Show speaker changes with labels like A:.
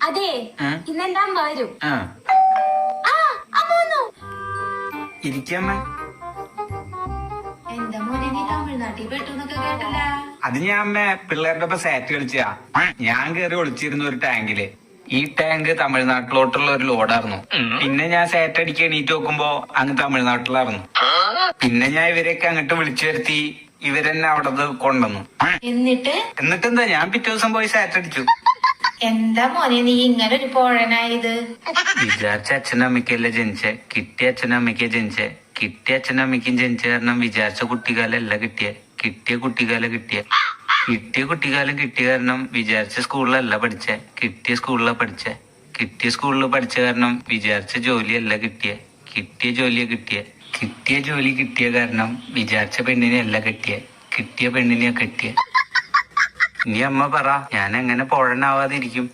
A: അതെ ഇന്നെന്റെ അമ്മ വരും. അമ്മ വന്നു.
B: ഇരിക്കമ്മ.
A: എന്റെ മോനെ നീ തമിഴ്നാട്ടിൽ പെട്ടുന്നൊക്കെ കേട്ടില്ല.
B: അത് ഞാൻ അമ്മ പിള്ളേരുടെ ഒപ്പം സാറ്റ് കളിച്ചാ. ഞാൻ കേറി ഒളിച്ചിരുന്നു ഒരു ടാങ്കില്. ഈ ടാങ്ക് തമിഴ്നാട്ടിലോട്ടുള്ള ഒരു ലോഡായിരുന്നു. പിന്നെ ഞാൻ സാറ്റ് അടിക്കാൻ എണീറ്റ് നോക്കുമ്പോ അങ്ങ് തമിഴ്നാട്ടിലായിരുന്നു. പിന്നെ ഞാൻ ഇവരെയൊക്കെ അങ്ങോട്ട് വിളിച്ചു വരുത്തി. ഇവരെന്നെ അവിടെ കൊണ്ടുവന്നു. എന്നിട്ടെന്താ ഞാൻ പിറ്റേ ദിവസം പോയി സാറ്റ് അടിച്ചു.
A: എന്താ മോനെ നീ ഇങ്ങനെ ഒരു പോഴനായത്?
B: വിചാരിച്ച അച്ഛനും അമ്മയ്ക്കല്ലേ ജനിച്ചേ, കിട്ടിയ അച്ഛനും അമ്മയ്ക്കേ ജനിച്ചേ. കിട്ടിയ അച്ഛനും അമ്മയ്ക്കും ജനിച്ച കാരണം വിചാരിച്ച കുട്ടിക്കാലല്ല കിട്ടിയ, കിട്ടിയ കുട്ടിക്കാലം കിട്ടിയ. കിട്ടിയ കുട്ടിക്കാലം കിട്ടിയ കാരണം വിചാരിച്ച സ്കൂളിലല്ല പഠിച്ചേ, കിട്ടിയ സ്കൂളിലാണ് പഠിച്ചേ. കിട്ടിയ സ്കൂളിൽ പഠിച്ച കാരണം വിചാരിച്ച ജോലിയല്ല കിട്ടിയ, കിട്ടിയ ജോലിയെ കിട്ടിയ. കിട്ടിയ ജോലി കിട്ടിയ കാരണം വിചാരിച്ച പെണ്ണിനെ അല്ല കെട്ടിയ, കിട്ടിയ പെണ്ണിനെയാ കെട്ടിയ. ഇനി അമ്മ പറ, ഞാൻ എങ്ങനെ പോഴനാവാതിരിക്കും?